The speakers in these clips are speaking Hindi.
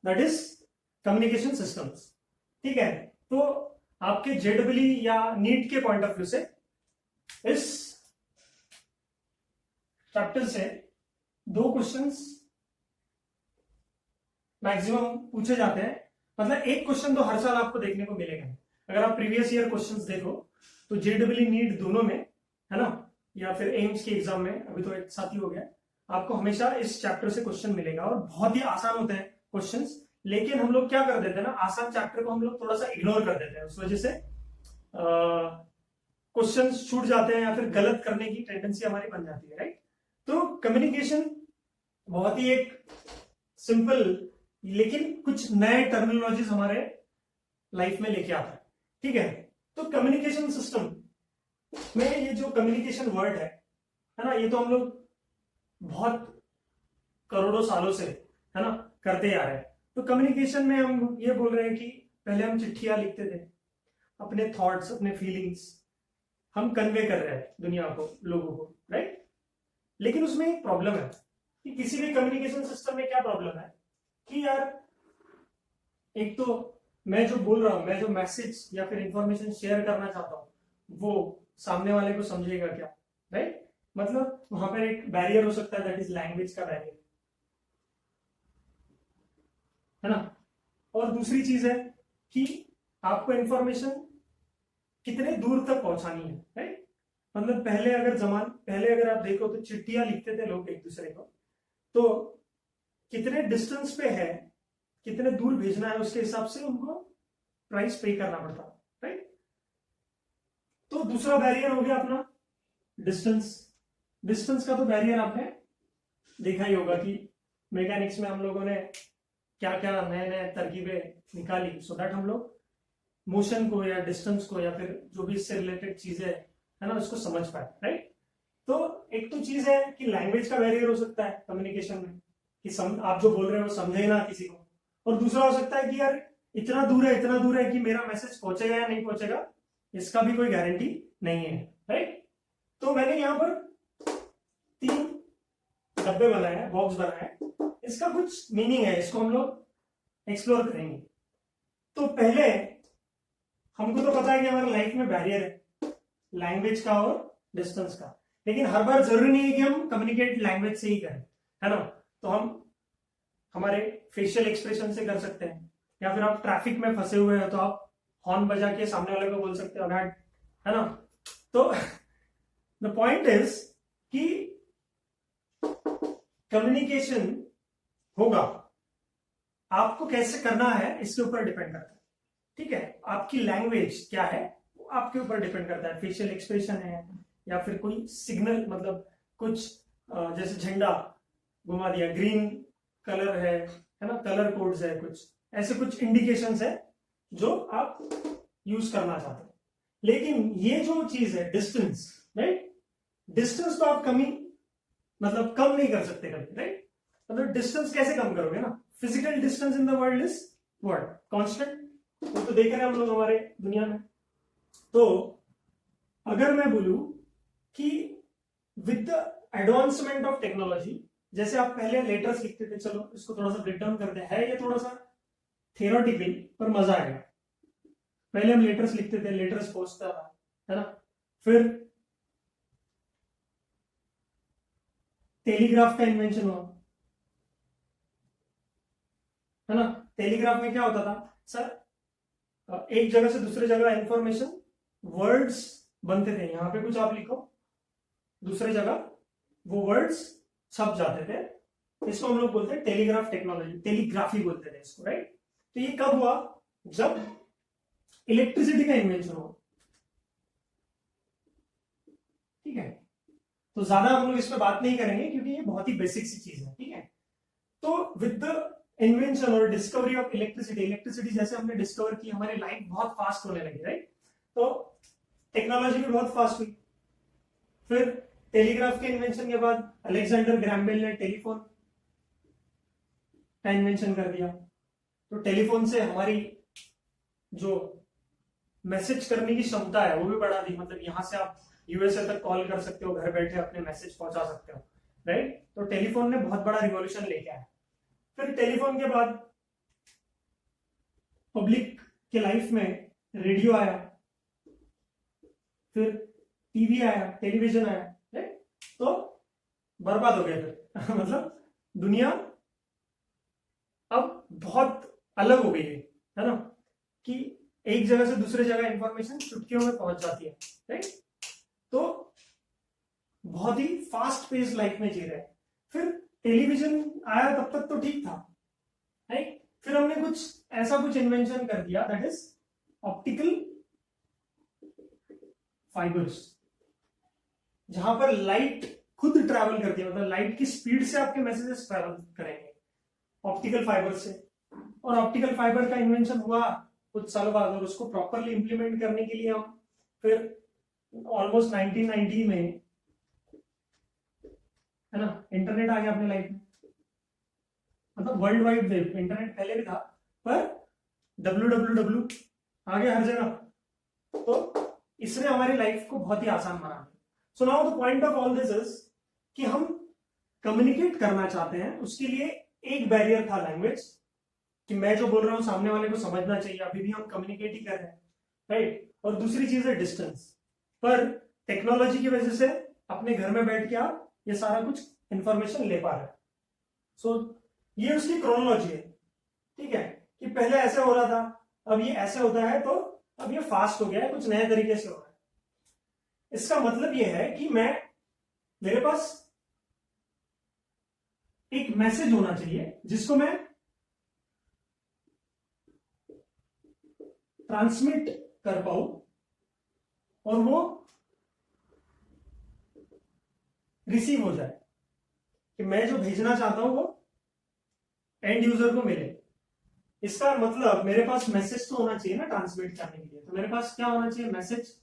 That is communication systems. ठीक है, तो आपके जेडब्ल्यू या नीट के पॉइंट ऑफ व्यू से इस चैप्टर से 2 क्वेश्चंस मैक्सिमम पूछे जाते हैं। मतलब एक क्वेश्चन तो हर साल आपको देखने को मिलेगा। अगर आप प्रीवियस ईयर क्वेश्चंस देखो तो जेडब्ल्यू नीट दोनों में, है ना, या फिर एम्स के एग्जाम में, अभी तो एक साथ ही हो गया, आपको हमेशा इस चैप्टर से क्वेश्चन मिलेगा और बहुत ही आसान होते हैं क्वेश्चंस। लेकिन हम लोग क्या कर देते हैं ना, आसान चैप्टर को हम लोग थोड़ा सा इग्नोर कर देते हैं, उस वजह से क्वेश्चंस छूट जाते हैं या फिर गलत करने की टेंडेंसी हमारी बन जाती है, राइट। तो कम्युनिकेशन बहुत ही एक सिंपल लेकिन कुछ नए टर्मिनोलॉजीज हमारे लाइफ में लेके आता है। ठीक है, तो कम्युनिकेशन सिस्टम में ये जो कम्युनिकेशन वर्ड है ना, ये तो हम लोग बहुत करोड़ों सालों से, है ना, करते आ रहे हैं। तो कम्युनिकेशन में हम ये बोल रहे हैं कि पहले हम चिट्ठियां लिखते थे, अपने थॉट्स, अपने फीलिंग्स हम कन्वे कर रहे हैं दुनिया को, लोगों को, राइट। लेकिन उसमें एक प्रॉब्लम है कि किसी भी कम्युनिकेशन सिस्टम में क्या प्रॉब्लम है कि यार, एक तो मैं जो बोल रहा हूं, मैं जो मैसेज या फिर इंफॉर्मेशन शेयर करना चाहता हूं वो सामने वाले को समझेगा क्या, राइट। मतलब वहां पर एक बैरियर हो सकता है, दैट इज लैंग्वेज का बैरियर, है ना। और दूसरी चीज है कि आपको इंफॉर्मेशन कितने दूर तक पहुंचानी है, राइट। मतलब पहले अगर आप देखो तो चिट्ठियां लिखते थे लोग एक दूसरे को, तो कितने डिस्टेंस पे है, कितने दूर भेजना है, उसके हिसाब से उनको प्राइस पे करना पड़ता, राइट। तो दूसरा बैरियर हो गया अपना डिस्टेंस का तो बैरियर आपने देखा ही होगा कि मैकेनिक्स में हम लोगों ने क्या क्या नए नए तरकीबें निकाली सो दैट हम लोग मोशन को या डिस्टेंस को या फिर जो भी इससे रिलेटेड चीजें है ना उसको समझ पाए, राइट। तो एक तो चीज है कि लैंग्वेज का बैरियर हो सकता है कम्युनिकेशन में कि आप जो बोल रहे हो समझे ना किसी को, और दूसरा हो सकता है कि यार इतना दूर है कि मेरा मैसेज पहुंचेगा या नहीं पहुंचेगा इसका भी कोई गारंटी नहीं है, राइट। तो मैंने यहां पर 3 डब्बे बनाए हैं, बॉक्स बनाए हैं, इसका कुछ मीनिंग है, इसको हम लोग एक्सप्लोर करेंगे। तो पहले हमको तो पता है कि हमारे लाइफ में बैरियर है लैंग्वेज का और डिस्टेंस का, लेकिन हर बार जरूरी नहीं है कि हम कम्युनिकेट लैंग्वेज से ही करें, है ना। तो हम हमारे फेशियल एक्सप्रेशन से कर सकते हैं, या फिर आप ट्रैफिक में फंसे हुए हो तो आप हॉर्न बजा के सामने वाले को बोल सकते हो, है ना। तो द पॉइंट इज कि कम्युनिकेशन होगा, आपको कैसे करना है इसके ऊपर डिपेंड करता है, ठीक है। आपकी लैंग्वेज क्या है वो आपके ऊपर डिपेंड करता है, फेशियल एक्सप्रेशन है या फिर कोई सिग्नल, मतलब कुछ जैसे झंडा घुमा दिया, ग्रीन कलर है ना, कलर कोड्स है, कुछ ऐसे कुछ इंडिकेशंस है जो आप यूज करना चाहते हैं। लेकिन ये जो चीज है डिस्टेंस, राइट, डिस्टेंस तो आप कम नहीं कर सकते कभी, राइट। मतलब डिस्टेंस कैसे कम करोगे ना, physical distance in the world is what, constant, वो तो देख रहे हैं हम लोग हमारे दुनिया में। तो अगर मैं बोलूं कि with the advancement of technology, जैसे आप पहले लेटर्स लिखते थे, चलो इसको थोड़ा सा ब्रेक डाउन करते हैं, ये थोड़ा सा थियोरेटिकल पर मजा आएगा। पहले हम लेटर्स लिखते थे, लेटर्स पहुंचता था, है ना। फिर टेलीग्राफ का इन्वेंशन हुआ, है ना। टेलीग्राफ में क्या होता था सर, एक जगह से दूसरे जगह इंफॉर्मेशन, वर्ड्स बनते थे, यहां पे कुछ आप लिखो, दूसरे जगह वो वर्ड्स छप जाते थे, इसको हम लोग बोलते हैं टेलीग्राफ टेक्नोलॉजी, टेलीग्राफी बोलते थे इसको, राइट। तो ये कब हुआ, जब इलेक्ट्रिसिटी का इन्वेंशन हुआ, ठीक है। तो ज्यादा हम लोग इस पर बात नहीं करेंगे क्योंकि ये बहुत ही बेसिक सी चीज है, ठीक है। तो विद द इन्वेंशन और डिस्कवरी ऑफ इलेक्ट्रिसिटी जैसे हमने डिस्कवर की, हमारी लाइफ बहुत फास्ट होने लगी, राइट। तो टेक्नोलॉजी भी बहुत फास्ट हुई। फिर टेलीग्राफ के इन्वेंशन के बाद अलेक्जेंडर ग्रैहम बेल ने टेलीफोन का इन्वेंशन कर दिया। तो टेलीफोन से हमारी जो मैसेज करने की क्षमता है वो भी बढ़ा दी, मतलब यहां से आप यूएसए तक कॉल कर सकते हो, घर बैठे अपने मैसेज पहुंचा सकते हो, राइट। तो टेलीफोन ने बहुत बड़ा रिवॉल्यूशन लेके आया। फिर टेलीफोन के बाद पब्लिक के लाइफ में रेडियो आया, फिर टीवी आया, टेलीविजन आया, राइट? तो बर्बाद हो गया फिर मतलब दुनिया अब बहुत अलग हो गई है ना, कि एक जगह से दूसरे जगह इंफॉर्मेशन चुटकियों में पहुंच जाती है, राइट? तो बहुत ही फास्ट पेस लाइफ में जी रहे हैं। फिर टेलीविजन आया, तब तक तो ठीक था, राइट? फिर हमने कुछ इन्वेंशन कर दिया, दैट इज ऑप्टिकल फाइबर्स, जहां पर लाइट खुद ट्रैवल करती है, मतलब लाइट की स्पीड से आपके मैसेजेस ट्रैवल करेंगे ऑप्टिकल फाइबर से। और ऑप्टिकल फाइबर का इन्वेंशन हुआ कुछ सालों बाद, और उसको प्रॉपरली इंप्लीमेंट करने के लिए हम फिर ऑलमोस्ट 1990 में, है ना, इंटरनेट आ गया अपने लाइफ में, मतलब वर्ल्ड वाइड वेब। इंटरनेट पहले भी था, पर www आ गया हर जगह, तो इसने हमारी लाइफ को बहुत ही आसान बना दिया। So now the point of all this is कि हम कम्युनिकेट करना चाहते हैं, उसके लिए एक बैरियर था लैंग्वेज, कि मैं जो बोल रहा हूं सामने वाले को समझना चाहिए, अभी भी हम कम्युनिकेट ही कर रहे हैं, राइट? और दूसरी चीज है डिस्टेंस। पर टेक्नोलॉजी की वजह से अपने घर में बैठ के आप ये सारा कुछ इंफॉर्मेशन ले पा रहे हैं। सो ये उसकी क्रोनोलॉजी है, ठीक है, कि पहले ऐसे हो रहा था, अब ये ऐसे होता है, तो अब ये फास्ट हो गया है, कुछ नए तरीके से हो रहा है। इसका मतलब ये है कि मेरे पास एक मैसेज होना चाहिए जिसको मैं ट्रांसमिट कर पाऊं, और वो रिसीव हो जाए, कि मैं जो भेजना चाहता हूं वो एंड यूजर को मिले। इसका मतलब मेरे पास मैसेज तो होना चाहिए ना ट्रांसमिट करने के लिए, तो मेरे पास क्या होना चाहिए, मैसेज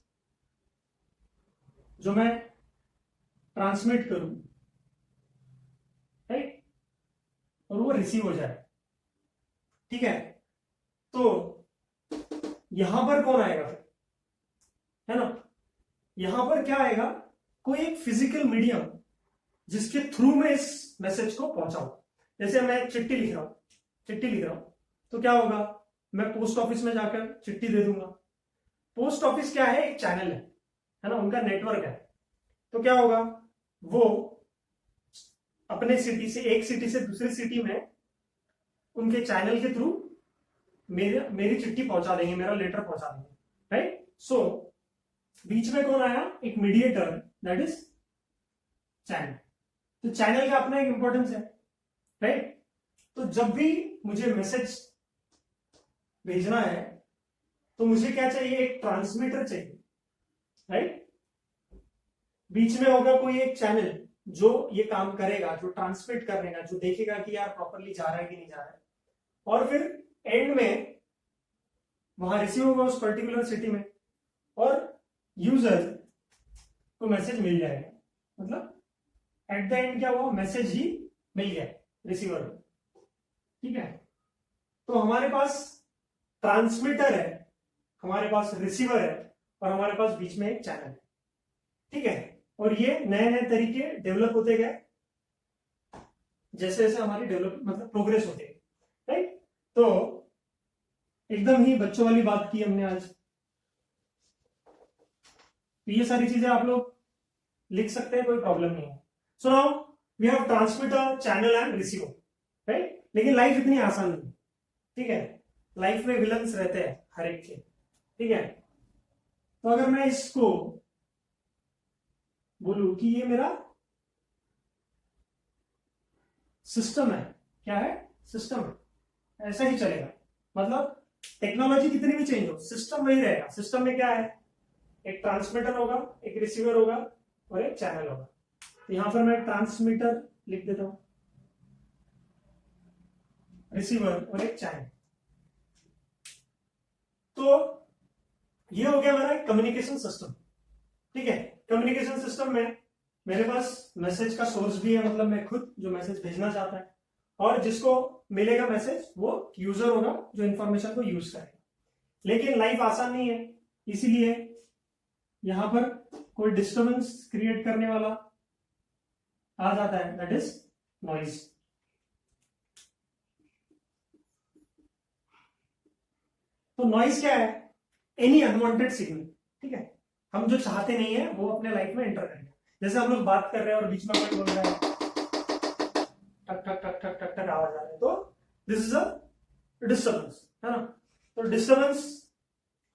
जो मैं ट्रांसमिट करूं, राइट, और वो रिसीव हो जाए, ठीक है? तो यहां पर कौन आएगा फिर, है ना? यहां पर क्या आएगा, कोई एक फिजिकल मीडियम जिसके थ्रू मैं इस मैसेज को पहुंचाऊं। जैसे मैं चिट्ठी लिख रहा हूं, तो क्या होगा, मैं पोस्ट ऑफिस में जाकर चिट्ठी दे दूंगा। पोस्ट ऑफिस क्या है, एक चैनल है ना, उनका नेटवर्क है। तो क्या होगा, वो अपने सिटी से, एक सिटी से दूसरी सिटी में उनके चैनल के थ्रू मेरी चिट्ठी पहुंचा देंगे, मेरा लेटर पहुंचा देंगे, राइट? सो बीच में कौन आया, एक मीडिएटर, दैट इज चैनल। तो चैनल का अपना एक इंपॉर्टेंस है, राइट? तो जब भी मुझे मैसेज भेजना है, तो मुझे क्या चाहिए, एक ट्रांसमीटर चाहिए, राइट? बीच में होगा कोई एक चैनल जो ये काम करेगा, जो ट्रांसमिट करने का, जो देखेगा कि यार प्रॉपरली जा रहा है कि नहीं जा रहा है, और फिर एंड में वहां रिसीव होगा उस पर्टिकुलर सिटी में, और यूजर को मैसेज मिल जाएगा। मतलब एट द एंड क्या हुआ, मैसेज ही मिल गया रिसीवर को, ठीक है? तो हमारे पास ट्रांसमीटर है, हमारे पास रिसीवर है, और हमारे पास बीच में एक चैनल है, ठीक है? और ये नए नए तरीके डेवलप होते गए जैसे जैसे हमारी डेवलप मतलब प्रोग्रेस होती है, राइट? तो एकदम ही बच्चों वाली बात की हमने आज। तो ये सारी चीजें आप लोग लिख सकते हैं, कोई प्रॉब्लम नहीं है। So now we have transmitter, channel and receiver, right? लेकिन लाइफ इतनी आसान नहीं, ठीक है? लाइफ में विलन्स रहते हैं हर एक के, ठीक है? तो अगर मैं इसको बोलूं कि ये मेरा सिस्टम है, क्या है, सिस्टम है, ऐसा ही चलेगा। मतलब टेक्नोलॉजी कितनी भी चेंज हो, सिस्टम वही रहेगा। सिस्टम में क्या है, एक ट्रांसमीटर होगा, एक रिसीवर होगा, और एक चैनल होगा। तो यहां पर मैं ट्रांसमीटर लिख देता हूं, रिसीवर और एक चैनल। तो ये हो गया मेरा कम्युनिकेशन सिस्टम, ठीक है? कम्युनिकेशन सिस्टम में मेरे पास मैसेज का सोर्स भी है, मतलब मैं खुद जो मैसेज भेजना चाहता है, और जिसको मिलेगा मैसेज वो यूजर होगा जो इंफॉर्मेशन को यूज करेगा। लेकिन लाइफ आसान नहीं है, इसीलिए यहां पर कोई डिस्टर्बेंस क्रिएट करने वाला आ जाता है, दैट इज नॉइज। तो नॉइज क्या है? एनी अनवांटेड सिग्नल, ठीक है, हम जो चाहते नहीं है वो अपने लाइफ में एंटर करेंगे। जैसे हम लोग बात कर रहे हैं और बीच में कोई बोल रहा है ठक ठक ठक ठक ठक ठक आवाज आ रही है, तो दिस इज अ डिस्टर्बेंस, है ना। तो डिस्टर्बेंस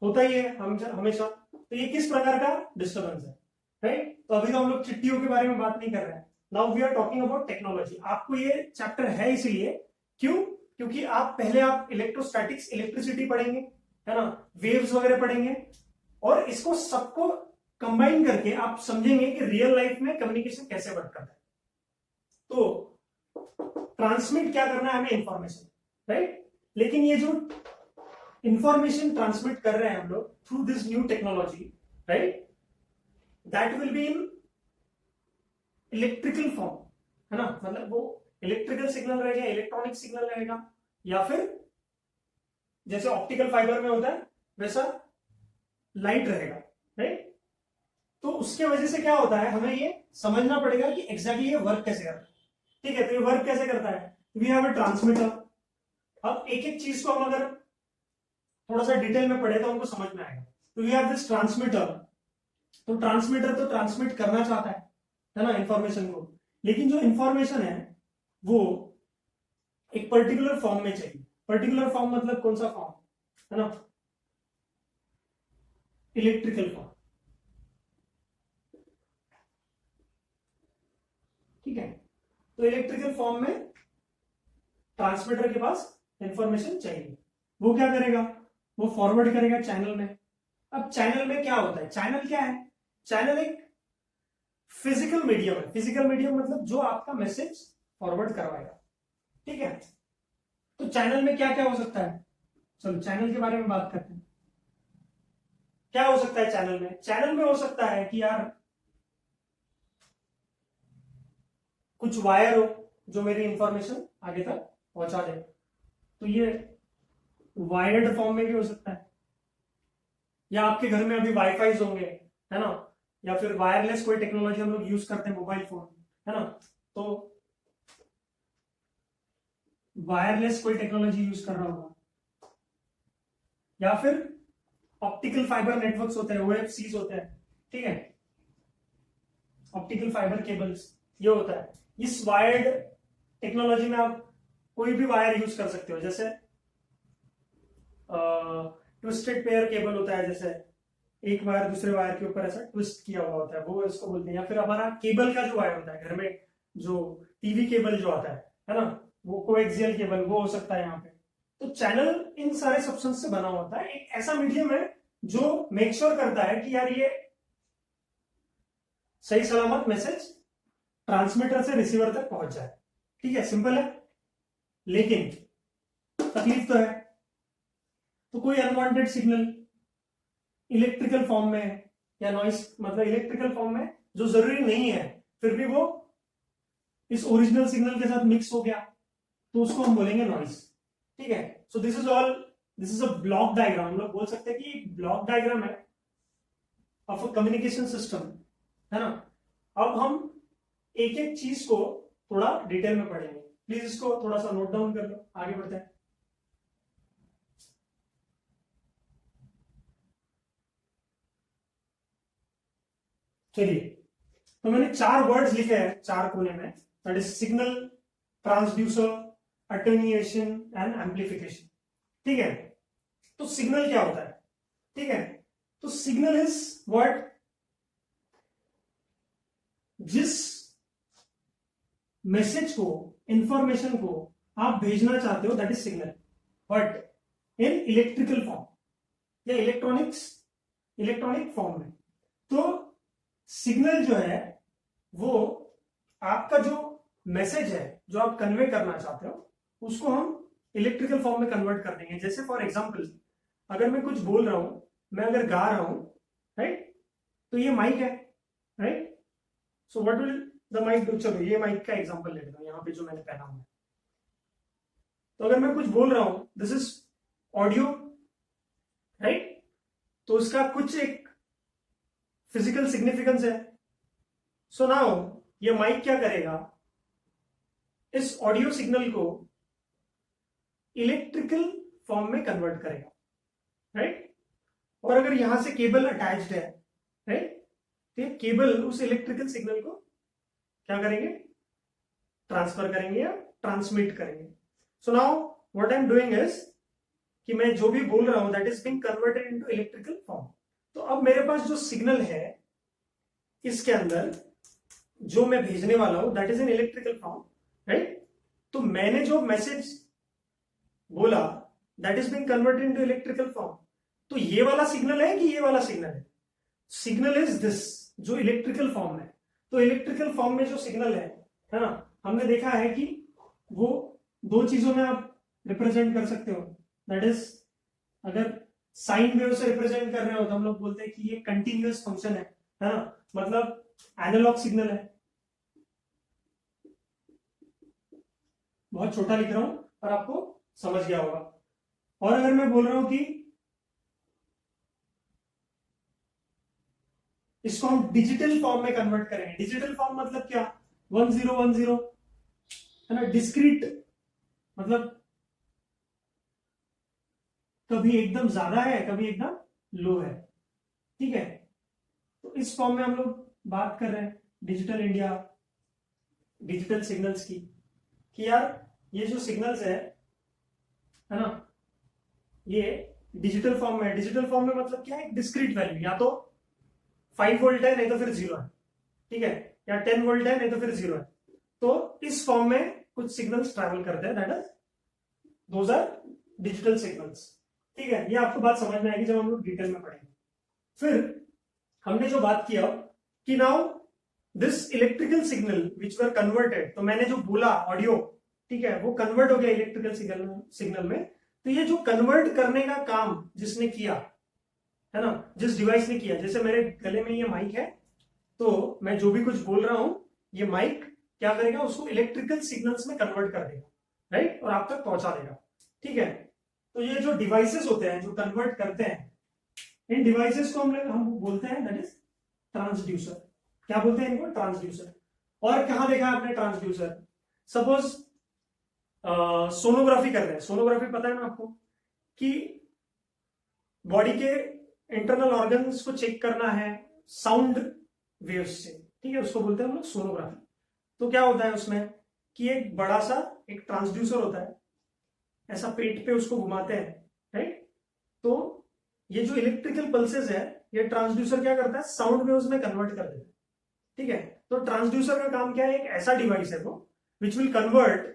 होता ही है हम हमेशा। तो ये किस प्रकार का डिस्टर्बेंस है, राइट। तो अभी तो हम लोग चिट्ठियों के बारे में बात नहीं कर रहे हैं। Now we are talking about technology. आपको ये चैप्टर है इसलिए, क्यों? क्योंकि आप इलेक्ट्रोस्टैटिक्स, इलेक्ट्रिसिटी पढ़ेंगे, है ना, वेव्स वगैरह पढ़ेंगे, और इसको सबको कंबाइन करके आप समझेंगे कि रियल लाइफ में कम्युनिकेशन कैसे वर्क करता है। तो ट्रांसमिट क्या करना है हमें? Information, right. लेकिन ये जो इंफॉर्मेशन ट्रांसमिट कर रहे हैं हम लोग through this new technology, right, that will be in electrical form, है ना। मतलब वो इलेक्ट्रिकल सिग्नल रहेगा, इलेक्ट्रॉनिक सिग्नल रहेगा, या फिर जैसे ऑप्टिकल फाइबर में होता है वैसा लाइट रहेगा, राइट। तो उसके वजह से क्या होता है, हमें ये समझना पड़ेगा कि एग्जैक्टली ये वर्क कैसे करता है, ठीक है। तो ये वर्क कैसे करता है? We have a transmitter. अब एक एक चीज को हम अगर थोड़ा सा डिटेल में पढ़े तो हमको समझ में आएगा। तो वी हैव दिस ट्रांसमीटर। तो ट्रांसमीटर तो ट्रांसमिट करना चाहता है ना, इंफॉर्मेशन को। लेकिन जो इंफॉर्मेशन है वो एक पर्टिकुलर फॉर्म में चाहिए। पर्टिकुलर फॉर्म मतलब कौन सा फॉर्म, है ना? इलेक्ट्रिकल फॉर्म, ठीक है। तो इलेक्ट्रिकल फॉर्म में ट्रांसमीटर के पास इंफॉर्मेशन चाहिए। वो क्या करेगा? वो फॉरवर्ड करेगा चैनल में। अब चैनल में क्या होता है? चैनल क्या है? चैनल एक फिजिकल मीडियम है। फिजिकल मीडियम मतलब जो आपका मैसेज फॉरवर्ड करवाएगा, ठीक है। तो चैनल में क्या क्या हो सकता है? चलो चैनल के बारे में बात करते हैं। क्या हो सकता है चैनल में? चैनल में हो सकता है कि यार कुछ वायर हो जो मेरी इंफॉर्मेशन आगे तक पहुंचा दे। तो ये वायर्ड फॉर्म में भी हो सकता है, या आपके घर में अभी वाईफाई होंगे, है ना, या फिर वायरलेस कोई टेक्नोलॉजी हम लोग यूज करते हैं, मोबाइल फोन, है ना। तो वायरलेस कोई टेक्नोलॉजी यूज कर रहा होगा, या फिर ऑप्टिकल फाइबर नेटवर्क्स होते हैं, ओएफसीज होते हैं, ठीक है, ऑप्टिकल फाइबर केबल्स, ये होता है। इस वायर्ड टेक्नोलॉजी में आप कोई भी वायर यूज कर सकते हो। जैसे ट्विस्टेड पेयर केबल होता है, जैसे एक वायर दूसरे वायर के ऊपर ऐसा ट्विस्ट किया हुआ होता है, वो इसको बोलते हैं। या फिर हमारा केबल का जो वायर होता है घर में, जो टीवी केबल जो आता है ना, वो कोएक्सियल केबल, वो हो सकता है यहाँ पे। तो चैनल इन सारे सब्सटेंस से बना होता है। एक ऐसा मीडियम है जो मेक श्योर करता है कि यार ये सही सलामत मैसेज ट्रांसमीटर से रिसीवर तक पहुंच जाए, ठीक है। सिंपल है, लेकिन तकलीफ तो है। तो कोई अनवांटेड सिग्नल इलेक्ट्रिकल फॉर्म में, या नॉइस मतलब इलेक्ट्रिकल फॉर्म में जो जरूरी नहीं है, फिर भी वो इस ओरिजिनल सिग्नल के साथ मिक्स हो गया, तो उसको हम बोलेंगे नॉइस, ठीक है। So this is a block diagram. हम लोग बोल सकते हैं कि एक ब्लॉक डायग्राम है ऑफ अ कम्युनिकेशन सिस्टम, है ना। अब हम एक एक चीज को थोड़ा डिटेल में पढ़ेंगे। प्लीज इसको थोड़ा सा नोट डाउन कर लो, आगे बढ़ते हैं। चलिए, तो मैंने 4 वर्ड्स लिखे हैं 4 कोने में, that is signal, transducer, attenuation and amplification, ठीक है। तो सिग्नल क्या होता है? ठीक है, तो सिग्नल इज व्हाट, जिस मैसेज को, इंफॉर्मेशन को आप भेजना चाहते हो, that is signal, but in electrical form या इलेक्ट्रॉनिक फॉर्म में। तो सिग्नल जो है वो आपका जो मैसेज है जो आप कन्वे करना चाहते हो, उसको हम इलेक्ट्रिकल फॉर्म में कन्वर्ट कर देंगे। जैसे फॉर एग्जांपल, अगर मैं कुछ बोल रहा हूं, मैं अगर गा रहा हूं, राइट, तो ये माइक है, right. So what will the mic do? चलो ये माइक का एग्जांपल ले लेता हूं, यहां पे जो मैंने पहना हुआ है। तो अगर मैं कुछ बोल रहा हूं, दिस इज ऑडियो, राइट, तो उसका कुछ एक फिजिकल सिग्निफिकेंस है। सो नाउ ये माइक क्या करेगा? इस ऑडियो सिग्नल को इलेक्ट्रिकल फॉर्म में कन्वर्ट करेगा, राइट। और अगर यहां से केबल अटैच्ड है, राइट, तो ये केबल उस इलेक्ट्रिकल सिग्नल को क्या करेंगे, ट्रांसफर करेंगे या ट्रांसमिट करेंगे। So now what I am doing is कि मैं जो भी बोल रहा हूं that is being converted into electrical form. तो अब मेरे पास जो सिग्नल है इसके अंदर जो मैं भेजने वाला हूं that is in electrical form, right. तो मैंने जो मैसेज बोला that is being converted into electrical form. तो ये वाला सिग्नल है कि ये वाला सिग्नल है? सिग्नल इज दिस, जो इलेक्ट्रिकल फॉर्म है। तो इलेक्ट्रिकल फॉर्म में जो सिग्नल है ना, हमने देखा है कि वो दो चीजों में आप रिप्रेजेंट कर सकते हो। दैट इज, अगर साइन वेव से रिप्रेजेंट कर रहे हो तो हम लोग बोलते हैं कि ये कंटिन्यूअस फंक्शन है ना, मतलब एनालॉग सिग्नल है। बहुत छोटा लिख रहा हूं पर आपको समझ गया होगा। और अगर मैं बोल रहा हूं कि इसको हम डिजिटल फॉर्म में कन्वर्ट करेंगे, डिजिटल फॉर्म मतलब क्या, 1010 है ना, डिस्क्रीट, मतलब कभी एकदम ज्यादा है कभी एकदम लो है, ठीक है। तो इस फॉर्म में हम लोग बात कर रहे हैं डिजिटल इंडिया, डिजिटल सिग्नल्स की, कि यार ये जो सिग्नल्स है ना, ये डिजिटल फॉर्म में है। डिजिटल फॉर्म में मतलब क्या है, डिस्क्रीट वैल्यू, या तो 5 वोल्ट है नहीं तो फिर 0 है, ठीक है, या 10 वोल्ट है नहीं तो फिर 0 है। तो इस फॉर्म में कुछ सिग्नल्स ट्रैवल करते हैं, that is those are digital signals, ठीक है। ये आपको बात समझ में आएगी जब हम लोग डिटेल में पढ़ेंगे। फिर हमने जो बात किया कि now this electrical signal which were converted, तो मैंने जो बोला ऑडियो, ठीक है, वो कन्वर्ट हो गया इलेक्ट्रिकल सिग्नल में। तो ये जो कन्वर्ट करने का काम जिसने किया है ना, जिस डिवाइस ने किया, जैसे मेरे गले में ये माइक है, तो मैं जो भी कुछ बोल रहा हूं ये माइक क्या करेगा, उसको इलेक्ट्रिकल सिग्नल्स में कन्वर्ट कर देगा, राइट, और आप तक पहुंचा देगा, ठीक है। तो ये जो डिवाइसेस होते हैं जो कन्वर्ट करते हैं, इन डिवाइसेस को हम बोलते हैं दैट इज ट्रांसड्यूसर। क्या बोलते हैं इनको, ट्रांसड्यूसर। और कहां देखा है आपने ट्रांसड्यूसर, सपोज सोनोग्राफी कर रहे हैं, सोनोग्राफी पता है ना आपको, कि बॉडी के इंटरनल ऑर्गन्स को चेक करना है साउंड वेव्स से, ठीक है, उसको बोलते हैं हम लोग सोनोग्राफी। तो क्या होता है उसमें कि एक बड़ा सा एक ट्रांसड्यूसर होता है, ऐसा पेट पे उसको घुमाते हैं, राइट। तो ये जो इलेक्ट्रिकल पल्सेस है ये ट्रांसड्यूसर क्या करता है, साउंड वेव्स में कन्वर्ट कर देता है, ठीक है। तो ट्रांसड्यूसर का काम क्या है, एक ऐसा डिवाइस है वो which will convert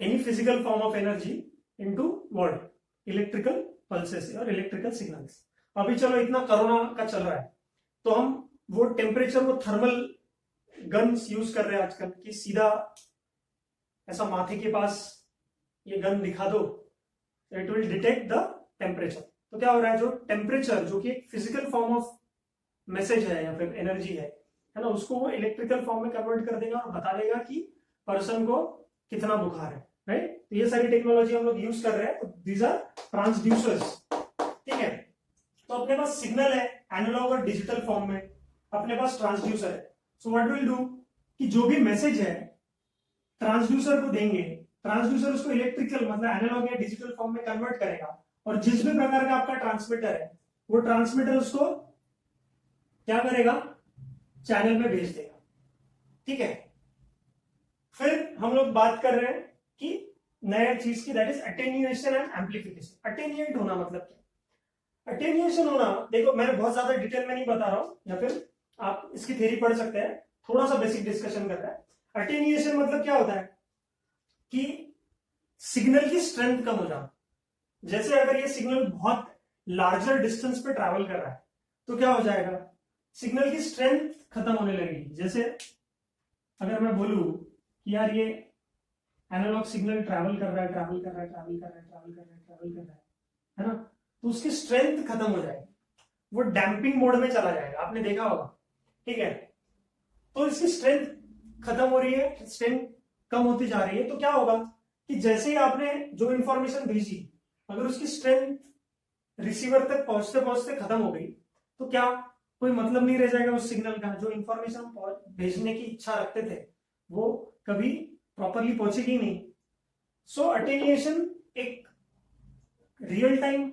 any physical form of energy into what, electrical pulses और इलेक्ट्रिकल सिग्नल्स। अभी चलो इतना कोरोना का चल रहा है तो हम वो टेम्परेचर, वो थर्मल गन्स यूज कर रहे हैं आजकल, कि सीधा ऐसा माथे के पास ये गन दिखा दो, it will detect the temperature. तो क्या हो रहा है, जो टेम्परेचर जो कि एक फिजिकल फॉर्म ऑफ मैसेज है या फिर एनर्जी है ना, उसको वो इलेक्ट्रिकल फॉर्म में कन्वर्ट कर देगा और बता देगा कि पर्सन को कितना बुखार है, राइट। तो ये सारी टेक्नोलॉजी हम लोग यूज कर रहे हैं, तो दीज आर ट्रांसड्यूसर्स, ठीक है। तो अपने पास सिग्नल है एनालॉग और डिजिटल फॉर्म में, अपने पास ट्रांसड्यूसर है। सो व्हाट विल डू कि जो भी मैसेज है ट्रांसड्यूसर को देंगे, ट्रांसड्यूसर उसको इलेक्ट्रिकल मतलब एनालॉग या डिजिटल फॉर्म में कन्वर्ट करेगा, और जिस भी प्रकार का आपका ट्रांसमीटर है वो ट्रांसमीटर उसको क्या करेगा, चैनल में भेज देगा, ठीक है। फिर हम लोग बात कर रहे हैं कि नया चीज की, that is attenuation and amplification. Attenuate होना मतलब क्या, अटेन्यूएशन होना, देखो मैं बहुत ज्यादा डिटेल में नहीं बता रहा हूं, या फिर आप इसकी थ्योरी पढ़ सकते हैं, थोड़ा सा बेसिक डिस्कशन कर रहा है। अटेन्यूएशन मतलब क्या होता है कि सिग्नल की स्ट्रेंथ कम हो जाना। जैसे अगर ये सिग्नल बहुत लार्जर डिस्टेंस पे ट्रैवल कर रहा है तो क्या हो जाएगा, सिग्नल की स्ट्रेंथ खत्म होने लगेगी। जैसे अगर मैं बोलूं कि यार ये एनालॉग सिग्नल ट्रैवल कर रहा है, ट्रैवल कर रहा है, ट्रैवल कर रहा है, ट्रैवल कर रहा है, ट्रैवल कर रहा है ना, तो उसकी स्ट्रेंथ खत्म हो जाएगी, वो डैम्पिंग मोड में चला जाएगा, आपने देखा होगा, ठीक है। तो इसकी स्ट्रेंथ खत्म हो रही है, स्ट्रेंथ कम होती जा रही है, तो क्या होगा कि जैसे ही आपने जो इंफॉर्मेशन भेजी, अगर उसकी स्ट्रेंथ रिसीवर तक पहुंचते पहुंचते खत्म हो गई, तो क्या कोई मतलब नहीं रह जाएगा उस सिग्नल का, जो इंफॉर्मेशन भेजने की इच्छा रखते थे वो कभी प्रॉपरली पहुंचेगी नहीं। सो अटेन्यूएशन एक रियल टाइम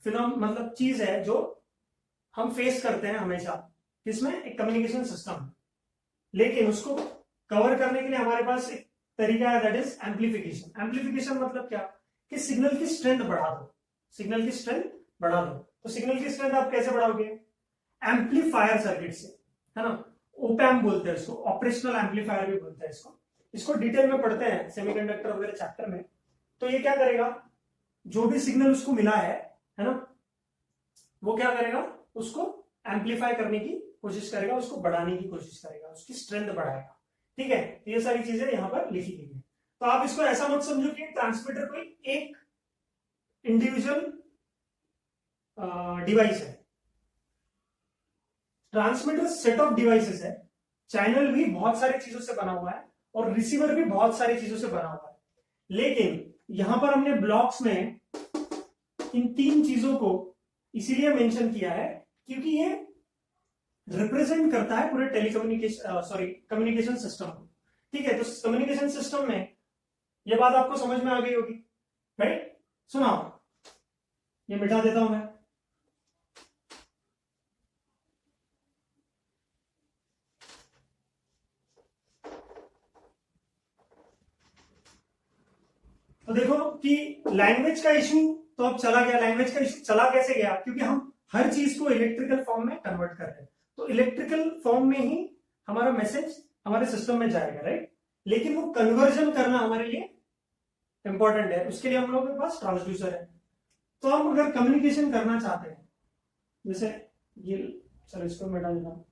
मतलब चीज है जो हम फेस करते हैं हमेशा, किसमें, एक कम्युनिकेशन सिस्टम। लेकिन उसको कवर करने के लिए हमारे पास एक तरीका है, दैट इज एम्पलीफिकेशन। एम्पलीफिकेशन मतलब क्या, कि सिग्नल की स्ट्रेंथ बढ़ा दो, सिग्नल की स्ट्रेंथ बढ़ा दो। तो सिग्नल की स्ट्रेंथ आप कैसे बढ़ाओगे, एम्पलीफायर सर्किट से, है ना। ओपैम्प बोलते हैं इसको, ऑपरेशनल एम्पलीफायर भी बोलते हैं इसको। इसको डिटेल में पढ़ते हैं सेमीकंडक्टर वगैरह चैप्टर में। तो ये क्या करेगा, जो भी सिग्नल उसको मिला है ना, वो क्या करेगा, उसको एम्पलीफाई करने की कोशिश करेगा, उसको बढ़ाने की कोशिश करेगा, उसकी स्ट्रेंथ बढ़ाएगा। ठीक है, तो ये सारी चीजें यहां पर लिखी गई है। तो आप इसको ऐसा मत समझो कि ट्रांसमीटर कोई एक इंडिविजुअल डिवाइस है। ट्रांसमीटर सेट ऑफ डिवाइसेस है, चैनल भी बहुत सारी चीजों से बना हुआ है और रिसीवर भी बहुत सारी चीजों से बना हुआ है। लेकिन यहां पर हमने ब्लॉक्स में इन तीन चीजों को इसीलिए मेंशन किया है क्योंकि ये रिप्रेजेंट करता है पूरे कम्युनिकेशन सिस्टम को। ठीक है, तो कम्युनिकेशन सिस्टम में ये बात आपको समझ में आ गई होगी, राइट। सुनाओ, ये मिटा देता हूं मैं। तो देखो कि लैंग्वेज का इशू तो अब चला गया। लैंग्वेज का इशू चला कैसे गया, क्योंकि हम हर चीज को इलेक्ट्रिकल फॉर्म में कन्वर्ट कर रहे हैं। तो इलेक्ट्रिकल फॉर्म में ही हमारा मैसेज हमारे सिस्टम में जाएगा, राइट। लेकिन वो कन्वर्जन करना हमारे लिए इंपॉर्टेंट है, उसके लिए हम लोगों के पास ट्रांसड्यूसर है। तो हम अगर कम्युनिकेशन करना चाहते हैं, जैसे ये, चलो इसको मिटा देता हूं।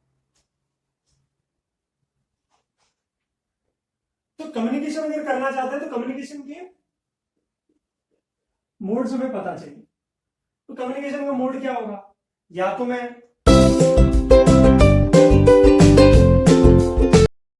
तो कम्युनिकेशन अगर करना चाहते हैं तो कम्युनिकेशन के मोड्स हमें पता चाहिए। तो कम्युनिकेशन का मोड क्या होगा, या तो मैं